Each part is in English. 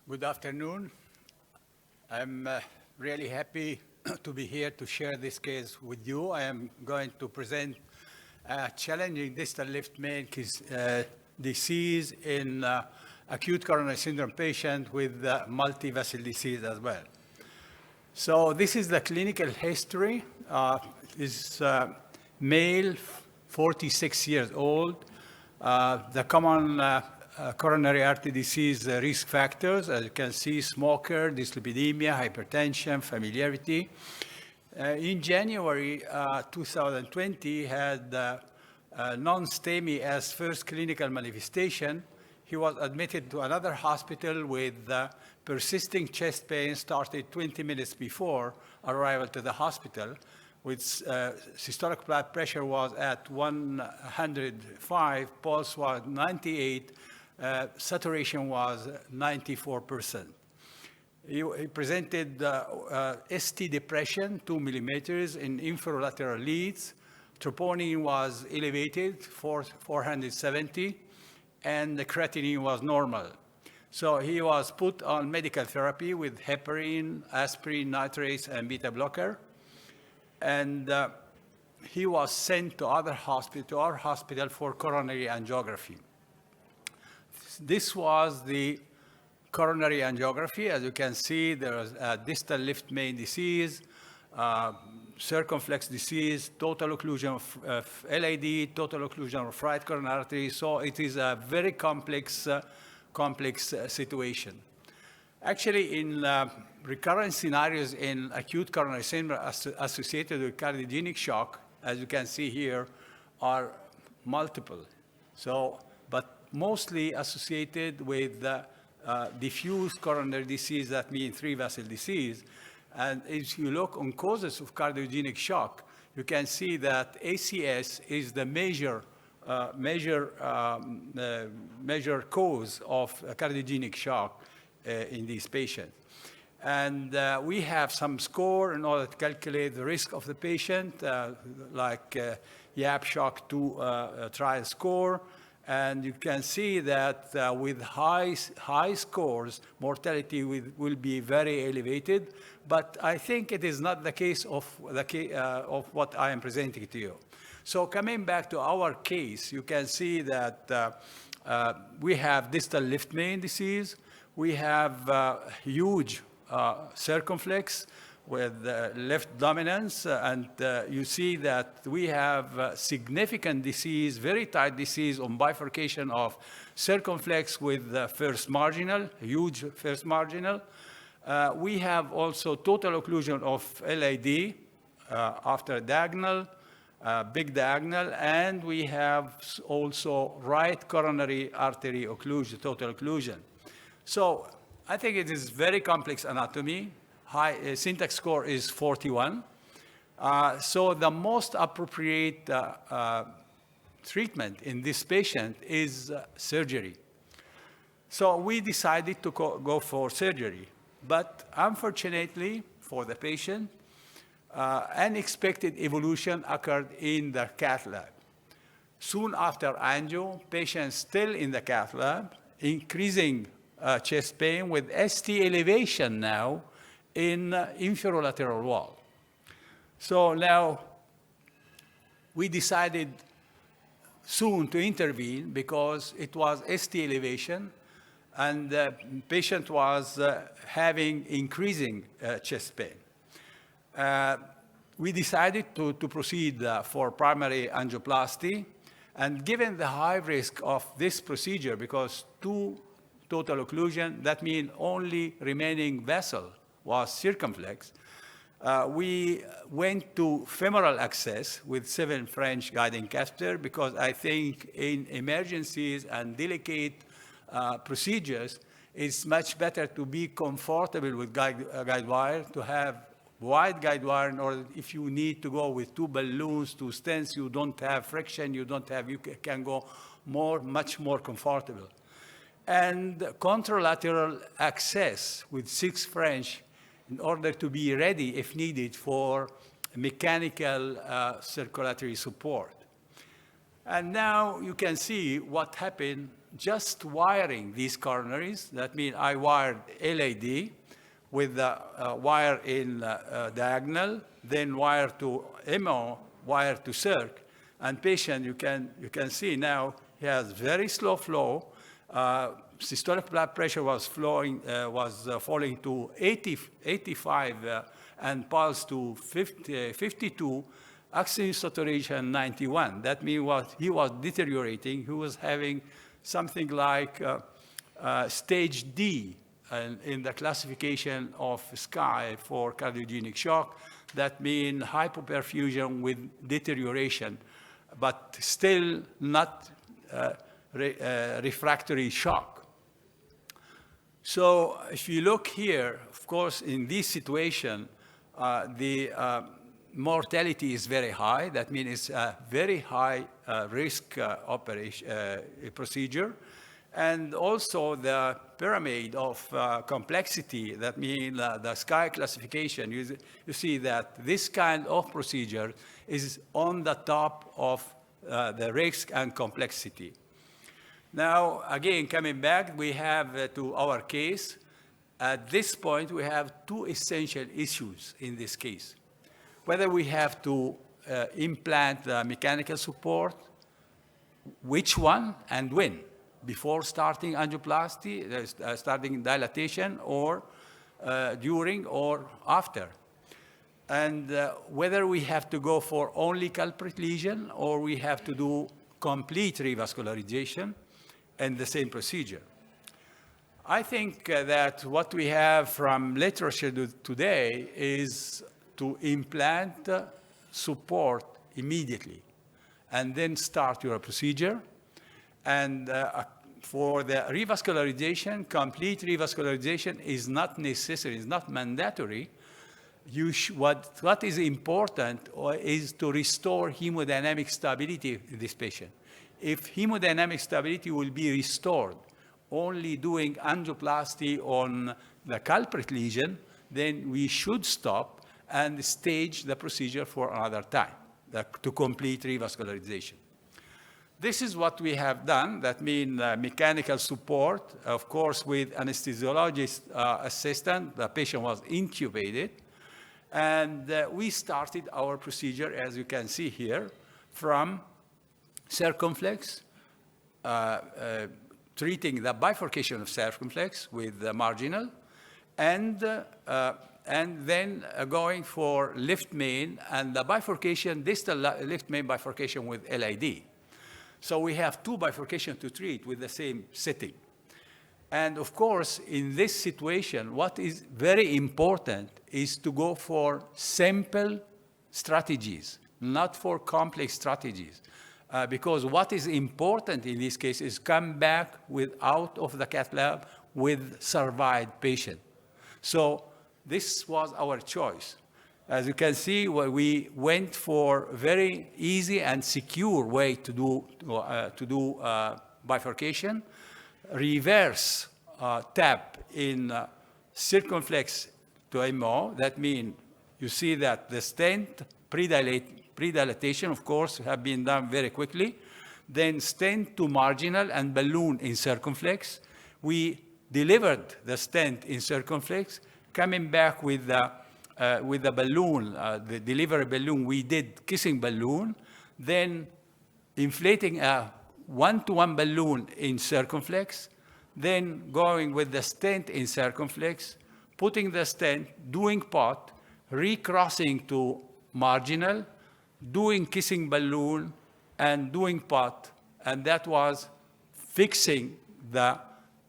Good afternoon. I'm really happy to be here to share this case with you. I am going to present a challenging distal left main disease in acute coronary syndrome patient with multi-vessel disease as well. So this is the clinical history. Is male, 46 years old. The common coronary artery disease risk factors, as you can see, smoker, dyslipidemia, hypertension, familiarity. In January 2020, had non-STEMI as first clinical manifestation. He was admitted to another hospital with persisting chest pain, started 20 minutes before arrival to the hospital, with systolic blood pressure was at 105, pulse was 98, saturation was 94%. He presented ST depression, 2 millimeters in inferolateral leads. Troponin was elevated, 470, and the creatinine was normal. So he was put on medical therapy with heparin, aspirin, nitrates, and beta blocker. And he was sent to our hospital for coronary angiography. This was the coronary angiography. As you can see, there was a distal left main disease, circumflex disease, total occlusion of LAD, total occlusion of right coronary artery. So it is a very complex situation. Actually, in recurrent scenarios in acute coronary syndrome associated with cardiogenic shock, as you can see here, are multiple. So, but mostly associated with diffuse coronary disease, that means three-vessel disease. And if you look on causes of cardiogenic shock, you can see that ACS is the major cause of cardiogenic shock in these patients. And we have some score in order to calculate the risk of the patient, like YAP shock 2 trial score. And you can see that with high scores, mortality will be very elevated. But I think it is not the case of what I am presenting to you. So coming back to our case, you can see that we have distal left main disease. We have huge circumflex with left dominance, and you see that we have significant disease, very tight disease on bifurcation of circumflex with first marginal, huge first marginal. We have also total occlusion of LAD after diagonal, big diagonal, and we have also right coronary artery occlusion, total occlusion. So I think it is very complex anatomy. High syntax score is 41. So the most appropriate treatment in this patient is surgery. So we decided to go for surgery. But unfortunately for the patient, unexpected evolution occurred in the cath lab. Soon after angio, patient still in the cath lab, increasing chest pain with ST elevation now in inferolateral wall. So now we decided soon to intervene because it was ST elevation and the patient was having increasing chest pain. We decided to proceed for primary angioplasty, and given the high risk of this procedure, because two total occlusion, that means only remaining vessel was circumflex, we went to femoral access with 7 French guiding catheter, because I think in emergencies and delicate procedures, it's much better to be comfortable with guide wire, to have wide guide wire in order, if you need to go with 2 balloons, 2 stents, you don't have friction, you can go much more comfortable. And contralateral access with 6 French in order to be ready, if needed, for mechanical circulatory support. And now you can see what happened just wiring these coronaries. That means I wired LAD with the wire in diagonal, then wire to MO, wire to circ. And patient, you can see now, he has very slow flow. Systolic blood pressure was falling to 85 and pulse to 52, oxygen saturation 91. That means he was deteriorating. He was having something like stage D in the classification of SCAI for cardiogenic shock. That means hypoperfusion with deterioration, but still not refractory shock. So if you look here, of course, in this situation, the mortality is very high. That means it's a very high risk procedure. And also the pyramid of complexity, that means the SCAI classification, you see that this kind of procedure is on the top of the risk and complexity. Now, again, coming back, we have to our case. At this point, we have two essential issues in this case. Whether we have to implant the mechanical support, which one and when, before starting angioplasty, starting dilatation, or during or after. And whether we have to go for only culprit lesion or we have to do complete revascularization and the same procedure. I think that what we have from literature today is to implant support immediately and then start your procedure. And for the revascularization, complete revascularization is not necessary, it's not mandatory. What is important is to restore hemodynamic stability in this patient. If hemodynamic stability will be restored only doing angioplasty on the culprit lesion, then we should stop and stage the procedure for another time to complete revascularization. This is what we have done. That means mechanical support, of course, with anesthesiologist assistant. The patient was intubated. And we started our procedure, as you can see here, from circumflex, treating the bifurcation of circumflex with the marginal, and then going for lift main and the bifurcation, distal lift main bifurcation with LID. So we have two bifurcations to treat with the same setting. And of course, in this situation, what is very important is to go for simple strategies, not for complex strategies. Because what is important in this case is come back out of the cath lab with survived patient. So this was our choice. As you can see, we went for very easy and secure way to do bifurcation. Reverse tap in circumflex to MO. That means you see that the stent pre-dilatation, of course, have been done very quickly. Then stent to marginal and balloon in circumflex. We delivered the stent in circumflex. Coming back with the balloon, the delivery balloon, we did kissing balloon. Then inflating a one-to-one balloon in circumflex. Then going with the stent in circumflex, putting the stent, doing pot, recrossing to marginal, doing kissing balloon, and doing pot. And that was fixing the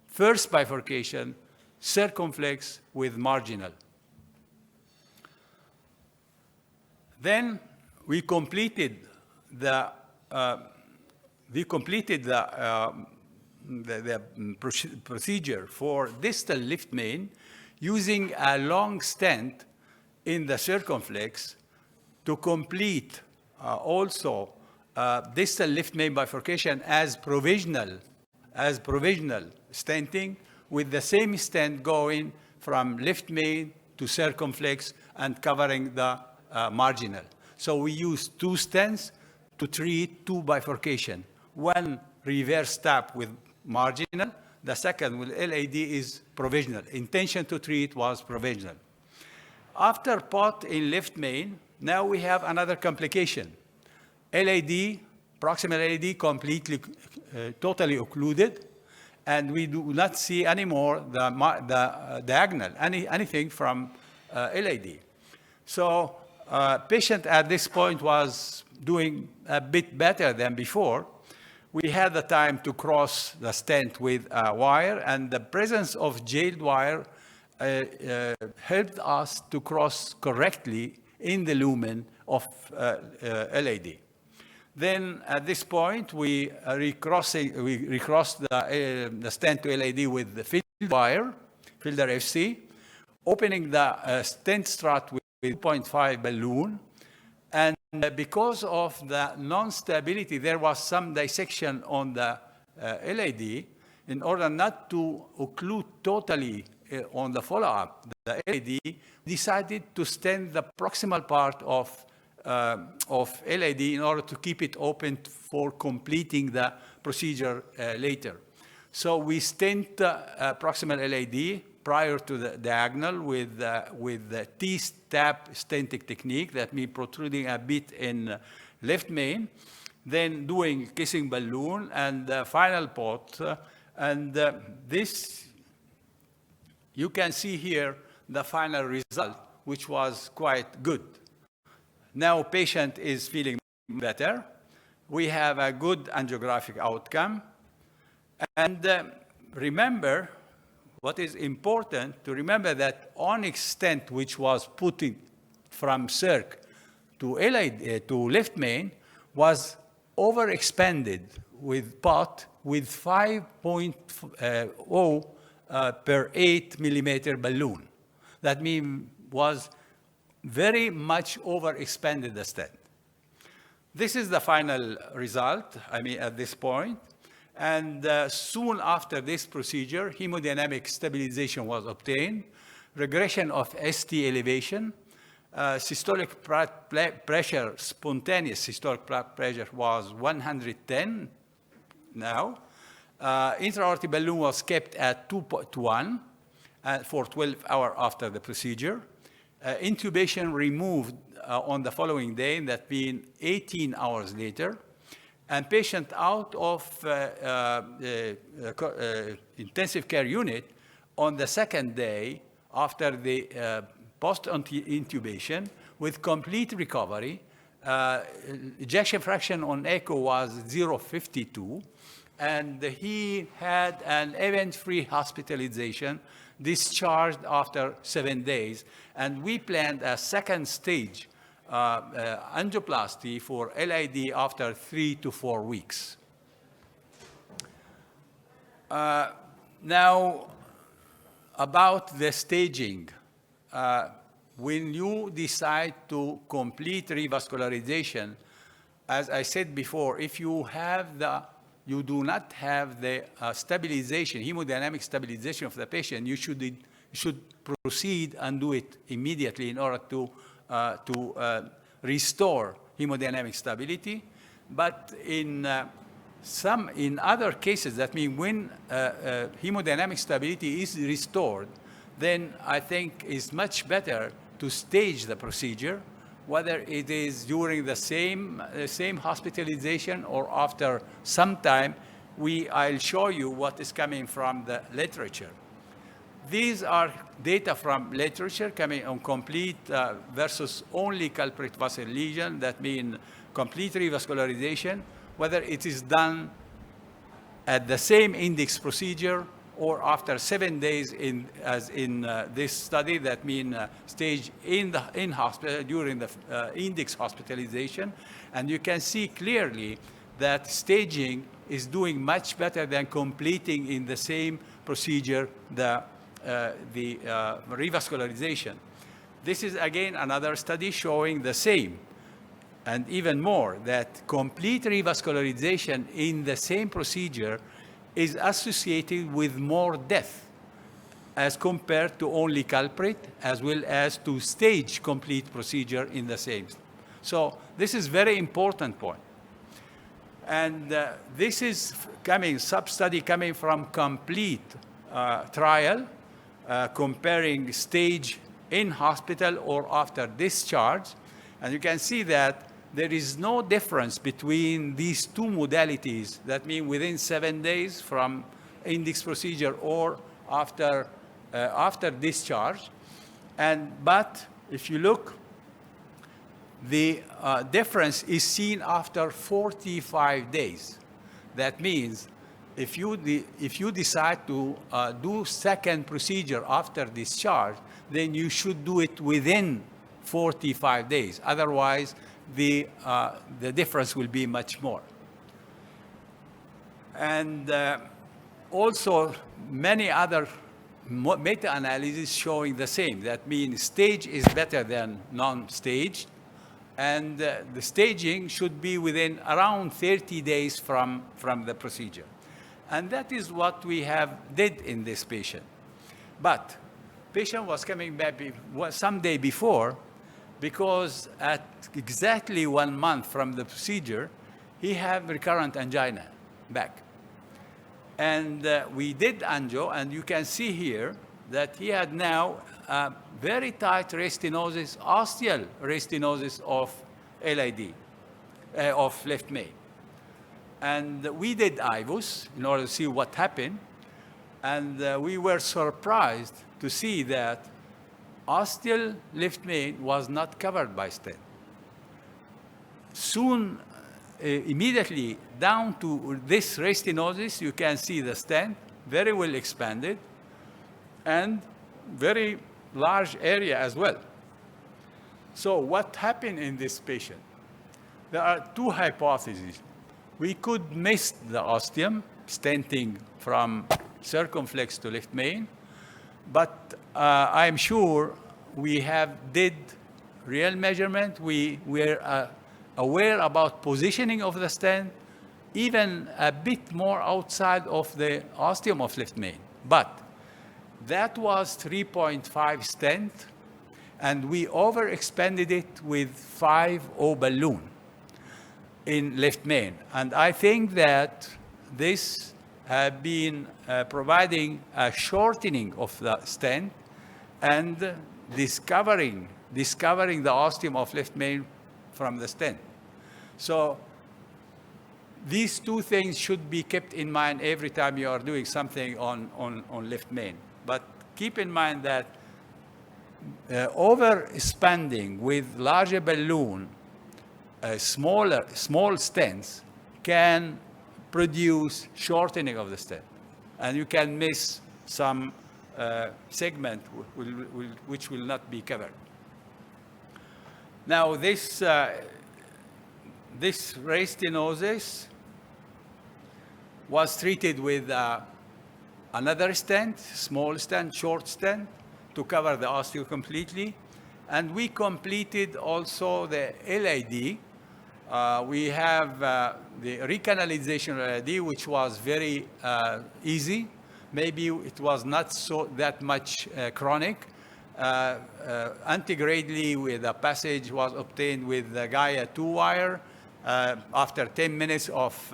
first bifurcation, circumflex with marginal. Then we completed the procedure for distal lift main using a long stent in the circumflex to complete also distal lift main bifurcation as provisional stenting, with the same stent going from lift main to circumflex and covering the marginal. So we used two stents to treat two bifurcation. One reverse tap with marginal. The second with LAD is provisional. Intention to treat was provisional. After POT in left main, now we have another complication. LAD, proximal LAD completely, totally occluded, and we do not see anymore the diagonal, anything from LAD. So patient at this point was doing a bit better than before. We had the time to cross the stent with a wire, and the presence of jailed wire helped us to cross correctly in the lumen of LAD. Then at this point, we recrossed the stent to LAD with the field wire, Fielder FC, opening the stent strut with 2.5 balloon. And because of the non-stability, there was some dissection on the LAD. In order not to occlude totally on the follow-up, the LAD decided to stent the proximal part of LAD in order to keep it open for completing the procedure later. So we stent proximal LAD prior to the diagonal with the T-stab stenting technique, that means protruding a bit in left main, then doing kissing balloon and final POT. This, you can see here the final result, which was quite good. Now patient is feeling better. We have a good angiographic outcome. And remember, what is important to remember that onyx stent, which was put in from circ to LAD, to left main, was overexpanded with POT with 5.0 per 8 millimeter balloon. That means was very much overexpanded the stent. This is the final result, at this point. And soon after this procedure, hemodynamic stabilization was obtained, regression of ST elevation, systolic pressure, spontaneous systolic pressure was 110 now. Intra-aortic balloon was kept at 2.1 for 12 hours after the procedure. Intubation removed on the following day, that being 18 hours later. And patient out of intensive care unit on the second day after the post-intubation with complete recovery. Ejection fraction on echo was 0.52, and he had an event-free hospitalization, discharged after 7 days. And we planned a second stage angioplasty for LAD after 3 to 4 weeks. Now, about the staging. When you decide to complete revascularization, as I said before, if you do not have the stabilization, hemodynamic stabilization of the patient, you should proceed and do it immediately in order to restore hemodynamic stability. But in other cases, that means when hemodynamic stability is restored, then I think it's much better to stage the procedure, whether it is during the same hospitalization or after some time. I'll show you what is coming from the literature. These are data from literature coming on complete versus only culprit vessel lesion. That means complete revascularization, whether it is done at the same index procedure or after 7 days as in this study. That means stage in hospital during the index hospitalization. And you can see clearly that staging is doing much better than completing in the same procedure the revascularization. This is again another study showing the same and even more, that complete revascularization in the same procedure is associated with more death as compared to only culprit, as well as to stage complete procedure in the same. So this is very important point. And this is sub-study coming from complete trial, comparing stage in hospital or after discharge. And you can see that there is no difference between these two modalities. That means within 7 days from index procedure or after discharge. But if you look, the difference is seen after 45 days. That means if you decide to do second procedure after discharge, then you should do it within 45 days. Otherwise, the difference will be much more. And also, many other meta-analyses showing the same. That means stage is better than non-staged. And the staging should be within around 30 days from the procedure. And that is what we did in this patient. But patient was coming back some day before, because at exactly 1 month from the procedure, he had recurrent angina back. And we did angio, and you can see here that he had now very tight restenosis, osteal restenosis of LAD, of left main. And we did IVUS in order to see what happened. And we were surprised to see that osteal left main was not covered by stent. Soon, immediately down to this restenosis, you can see the stent very well expanded and very large area as well. So what happened in this patient? There are two hypotheses. We could miss the ostium, stenting from circumflex to left main, but I'm sure we did real measurement. We were aware about positioning of the stent, even a bit more outside of the ostium of left main. But that was 3.5 stent, and we overexpanded it with 5O balloon in left main. And I think that this has been providing a shortening of the stent and discovering the ostium of left main from the stent. So these two things should be kept in mind every time you are doing something on left main. But keep in mind that overexpanding with larger balloon, small stents can produce shortening of the stent. And you can miss some segment which will not be covered. Now, this restenosis was treated with another stent, small stent, short stent, to cover the osteo completely. And we completed also the LAD. We have the recanalization of LAD, which was very easy. Maybe it was not that much chronic. Antegradely with a passage was obtained with the Gaia 2-wire after 10 minutes of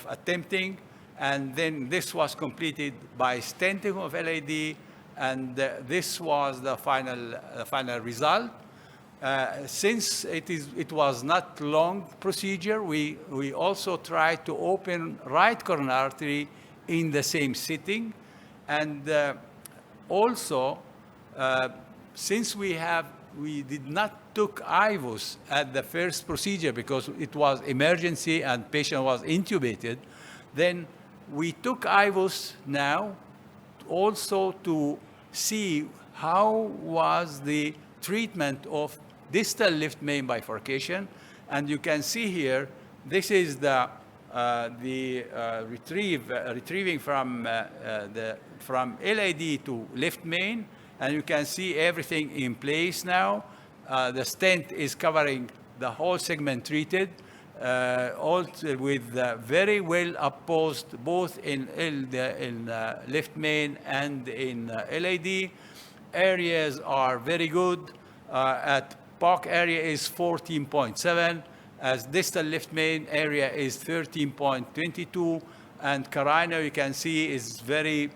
attempting. And then this was completed by stenting of LAD, and this was the final result. Since it was not long procedure, we also tried to open right coronary artery in the same sitting. And also, since we did not took IVUS at the first procedure because it was emergency and patient was intubated, then we took IVUS now also to see how was the treatment of distal left main bifurcation. And you can see here, this is the retrieving from LAD to left main, and you can see everything in place now. The stent is covering the whole segment treated, also with very well opposed both in left main and in LAD. Areas are very good. At POC area is 14.7, as distal left main area is 13.22, and carina, you can see, is very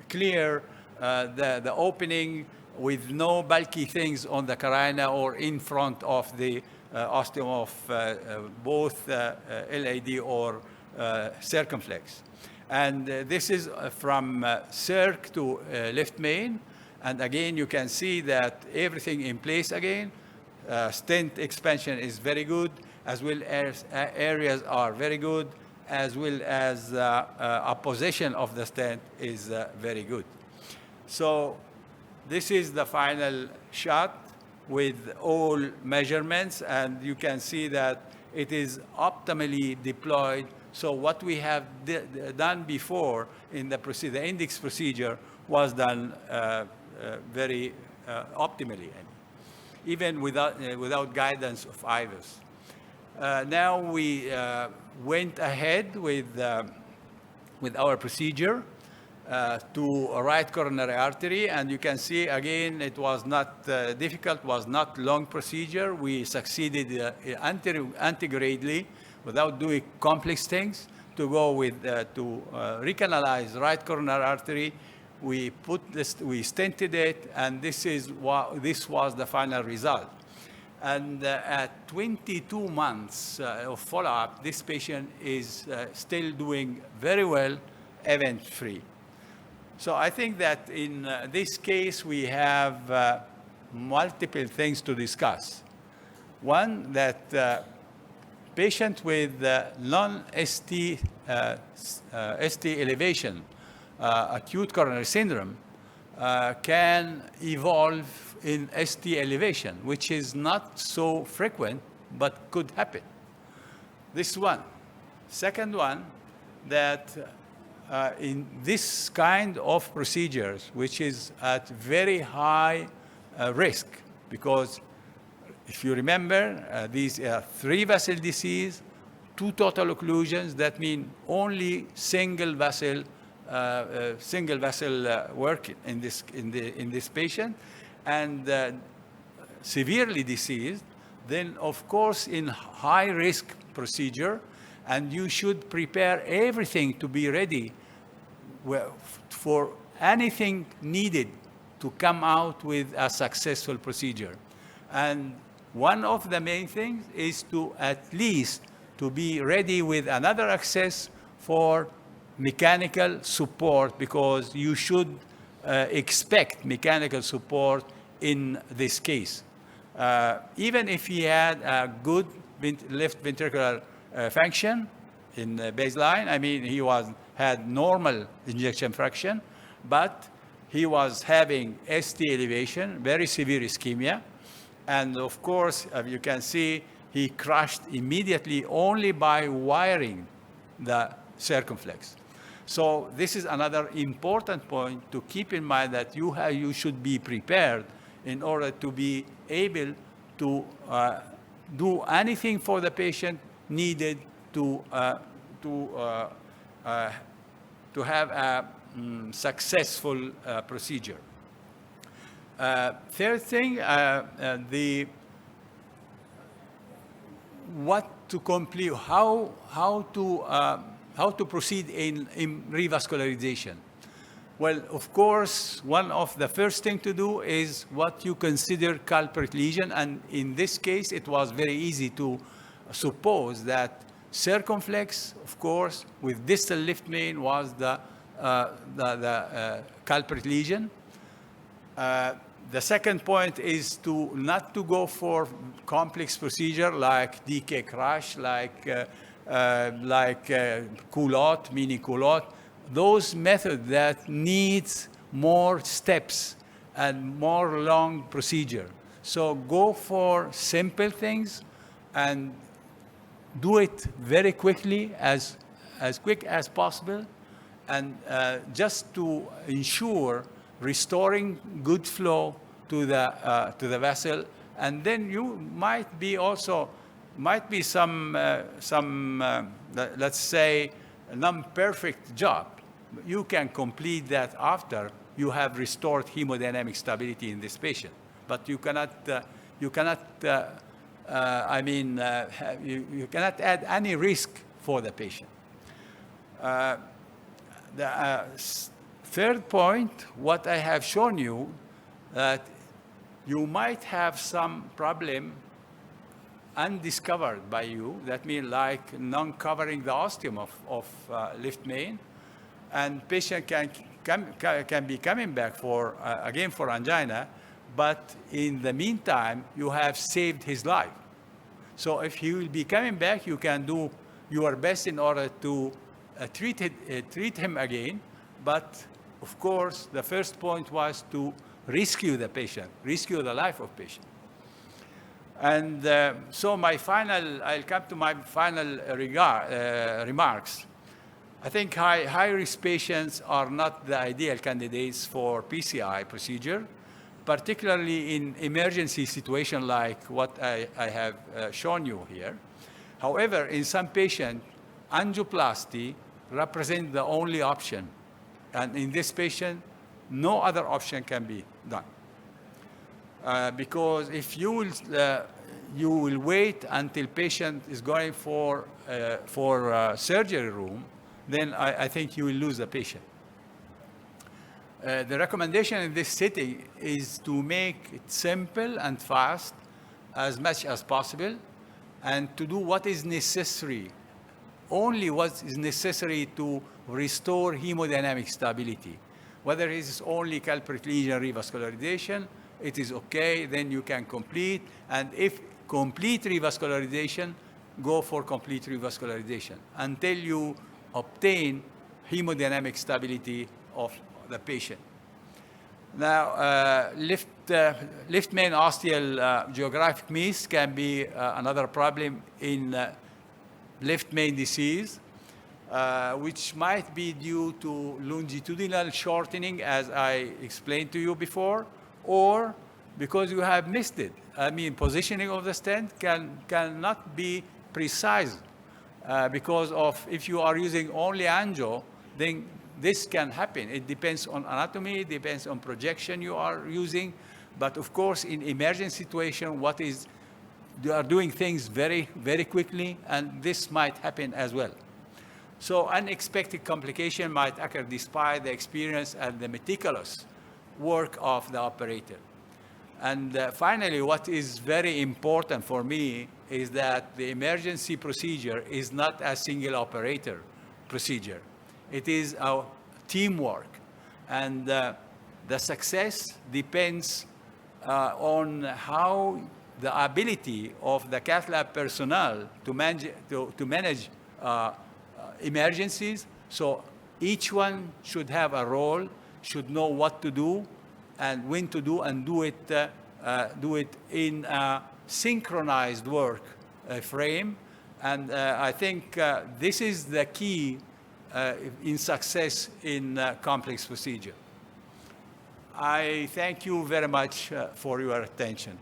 clear, the opening with no bulky things on the carina or in front of the ostium of both LAD or circumflex. And this is from circ to left main. And again, you can see that everything in place again. Stent expansion is very good, as well as areas are very good, as well as apposition of the stent is very good. So this is the final shot with all measurements, and you can see that it is optimally deployed. So what we have done before in the index procedure was done very optimally, even without guidance of IVUS. Now we went ahead with our procedure to a right coronary artery, and you can see again it was not difficult, was not long procedure. We succeeded anterogradely without doing complex things to go with to recanalize right coronary artery. We stented it, and this was the final result. And at 22 months of follow-up, this patient is still doing very well, event-free. So I think that in this case, we have multiple things to discuss. One, that patient with non-ST ST elevation, acute coronary syndrome, can evolve in ST elevation, which is not so frequent, but could happen. This one. Second one, that in this kind of procedures, which is at very high risk, because if you remember, these are 3 vessel disease, 2 total occlusions, that mean only single vessel work in this patient, and severely diseased, then of course in high risk procedure, and you should prepare everything to be ready for anything needed to come out with a successful procedure. And one of the main things is to at least to be ready with another access for mechanical support, because you should expect mechanical support in this case. Even if he had a good left ventricular function in baseline, I mean, he had normal ejection fraction, but he was having ST elevation, very severe ischemia. And of course, you can see he crushed immediately only by wiring the circumflex. So this is another important point to keep in mind, that you should be prepared in order to be able to do anything for the patient needed to have a successful procedure. Third thing, what to complete, how to proceed in revascularization. Well, of course, one of the first thing to do is what you consider culprit lesion, and in this case, it was very easy to suppose that circumflex, of course, with distal left main was the culprit lesion. The second point is not to go for complex procedure like DK crush, like culotte, mini culotte, those methods that needs more steps and more long procedure. So go for simple things and do it very quickly, as quick as possible, and just to ensure restoring good flow to the vessel. And then you might be some let's say non-perfect job. You can complete that after you have restored hemodynamic stability in this patient, but you cannot you cannot add any risk for the patient. Third point, what I have shown you, that you might have some problem undiscovered by you. That means like non-covering the ostium of left main, and patient can be coming back for again for angina, but in the meantime you have saved his life. So if he will be coming back, you can do your best in order to treat him again. But of course, the first point was to rescue the patient, rescue the life of patient. And so I'll come to my final remarks. I think high-risk patients are not the ideal candidates for PCI procedure, particularly in emergency situation like what I have shown you here. However, in some patients, angioplasty represents the only option. And in this patient, no other option can be done. Because if you will wait until patient is going for surgery room, then I think you will lose the patient. The recommendation in this setting is to make it simple and fast as much as possible, and to do what is necessary, only what is necessary to restore hemodynamic stability. Whether it is only culprit lesion revascularization, it is okay, then you can complete. And if complete revascularization, go for complete revascularization until you obtain hemodynamic stability of the patient. Now, left main ostial geographic miss can be another problem in left main disease, which might be due to longitudinal shortening, as I explained to you before, or because you have missed it. I mean, positioning of the stent cannot be precise because of if you are using only angio, then this can happen. It depends on anatomy, it depends on projection you are using. But of course, in emergency situation, you are doing things very, very quickly, and this might happen as well. So unexpected complication might occur despite the experience and the meticulous work of the operator. And finally, what is very important for me is that the emergency procedure is not a single operator procedure. It is a teamwork. And the success depends on how the ability of the cath lab personnel to manage emergencies. So each one should have a role, should know what to do and when to do, and do it in a synchronized work frame. And I think this is the key in success in complex procedure. I thank you very much for your attention.